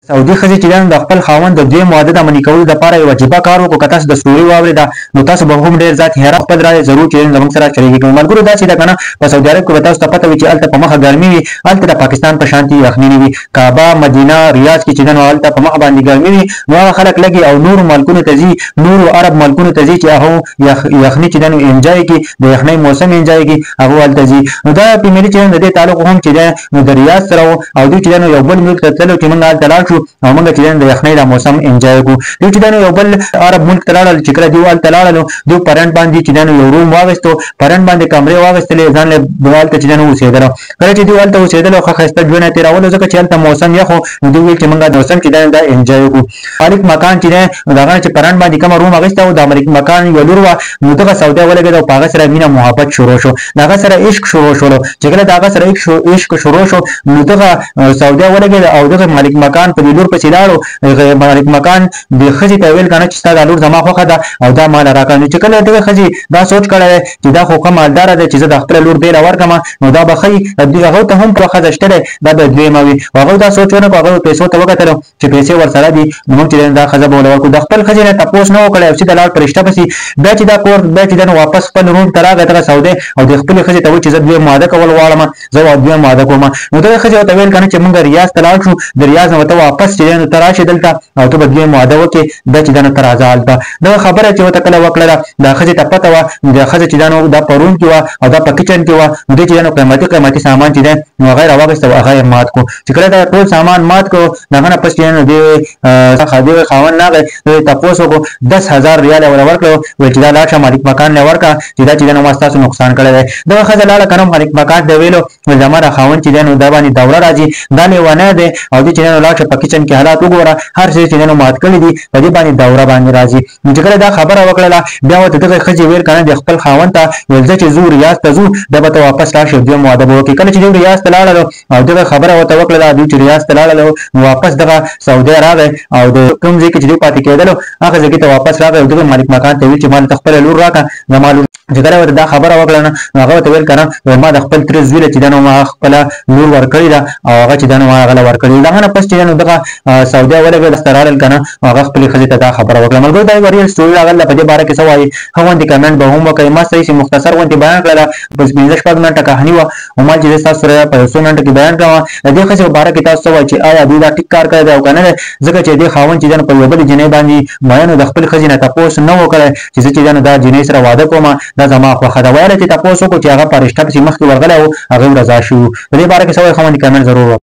سعودي ښځې چې د خپل خاوند د دویم واده د منې کولو دپاره یو عجیبه کار وکړو. که تاسو د سټوري واورېده نو تاسو به هم ډېر زیات حیران خپل رایې ضرور چې زموږ سره شریکې کړئ. ملګرو داسې ده که نه په سعودي عرب کې به تاسو ته پته وي چې هلته په مخه ګرمي وي، هلته د پاکستان په شانتې یخني نه وي. کعبه، مدینه، ریاض کې چې ده نو هلته په مخه باندې ګرمي وي، نو هغه خلک لږې او نورو ملکونو ته ځي، نورو عرب ملکونو ته ځي چې هغه یخني چې ده نو انجوی کړي، د یخنۍ موسم انجوی کړي، هغه هلته ځي. نو دا فیملي چې د دې تعلق هم چې ده نو د ریاض سره و او دوی چې ده نو یو بل ملک ته تللو چې موږ هلته لاړ شو او موږ چې د یخنۍ دا موسم انجوی کړو. دوی چې ده نو یو بل عرب ملک ته لاړل، چې کله دوی هلته لاړل دوی پرنټ باندې چې ده نو یو روم واخیستو، پرنټ باندې کمرې واخیستلې، ځان له هلته چې ده نو اوسېدلو. کله چې دوی هلته اوسېدل او ښه ښایسته ژوند یې تېرولو، ځکه چې هلته موسم یخ و، نو دوی ویل چې موږ دا موسم چې ده دا انجوی کړو. مالک مکان چې ده نو د هغه نه چې پرنټ باندې کومه روم اخیسته و، د مالک مکان یوه لور وه، نو دغه سودا ولګېده او په هغه سره مینه محبت شروع شو، د هغه سره عشق شروع شولو. چې کله د هغه سره عشق شروع شو نو دغه سودا ولګېده او دغه مالک مکان په دې لور پسې لاړو. مالک مکان د ښځې ته ویل که نه چې ستا دا لور زما خوښه ده او دا ماله راکړه. نو چې کله دغه ښځې دا سوچ کړی دی چې دا خو ښه مالداره دی چې زه د خپله لور دې له ورکړم، نو دا به ښه وي، هغه ته هم پوره ښځه شته دی، دا به دویمه وي. هغه دا سوچ ونه کړو، هغه پیسو ته وکتلو چې پیسې ورسره دي، نو موږ چې دا ښځه به ورله ورکړو. د خپل ښځې نه تپوس نه و کړی او سیده لاړ په رشته پسې. بیا چې دا کور بیا چې دا نو واپس خپل روم ته راغی دغه سعودی او د خپلې ښځې ته وایي چې زه دویم واده کول غواړم، زه دویم واده کوم. نو دغه ښځې ورته ویل که نه چې موږ ریاض ته لاړ شو، د ریاض نه ورته واپس چې دی نو ته راشې دلته او ته به دویم واده وکړې، بیا چې دا نو ته راځه هلته. دغه خبره چې ورته کله وکړله دا ښځې ته پته وه، دا ښځه چې دا نو دا په روم کې وه او دا په کچن کې وه، نو دې چې دا نو قیمتي سامان چې دی نو هغه یې راواخیست او هغه یې مات کړو. چې کله دا ټول سامان مات کړو د هغه نه پس چې نو دې خاوند راغی، تپوس وکړو، 10,000 ریال یې ورکړو، ویل چې دا لاړ شه مالک مکان له ورکړه چې دا چې دی نو ما ستاسو نقصان کړی دی. دغه ښځه لاړه که نه مالک مکان ته ویلو زما د خاوند چې دی نو دا باندې دوره راځي، دا لیونی دی او دې چې دی نو لاړ شه په کچن کې حالات وګوره، هر څه چې دی نو مات کړي دي په دې باندې دوره باندې راځي. نو چې کله دا خبره وکړله بیا ورته دغه ښځې ویل که نه د خپل خاوند ته ویل زه چې ځو ریاض ته ځو بیا به ته واپس لاړ شې دویم واده به وکړې. کله چې دوی ریاض ته لاړلو او دغه خبره ورته وکړله دوی چې ریاض ته لاړلو نو واپس دغه سعودی راغی او د کوم ځای کې چې دوی پاتې کېدلو هغه ځای ته واپس راغی او دغه مالک مکان ته ویل چې ما ته خپله لور راکړه. زما لور چې کله ورته دا خبره وکړه نو هغه ورته ویل که نه ما د خپل تره زوی له چې دا نو ما خپله لور ورکړې ده او هغه چې دا نو ما هغه له ورکړې ده. د هغه نه پس چې دا نو دغه سعودی ولګېد دلته راغلل که نه هغه خپلې ښځې ته دا خبره وکړه. ملګرو دا یوه ریل سټوري راغله، په دې باره کې څه وایي ښه غوندې کمنټ به هم وکړئ. ما صحیح مختصر غوندې بیان کړله، بس 15-16 منټه کهاني وه او ما چې زه ستاسو سره په 100 منټه کې بیان کړم. د دې ښځې په باره کې تاسو څه وایئ چې آیا دوی دا ټیک کار کړی دی او که نه دی؟ ځکه چې دې خاوند چې دی نو په یوه بلې جینۍ باندې مینو د خپلې ښځې نه تپوس نه و کړی چې زه چې دی نو دا جینۍ سره واده کوم، دا زما خوښه ده. ویله چې تپوس وکړو چې هغه په رشته پسې مخکې ورغلی و، هغه رضا شوي وو. په دې باره کې څه وایي ښه غوندې کمنټ ضرور وکړئ.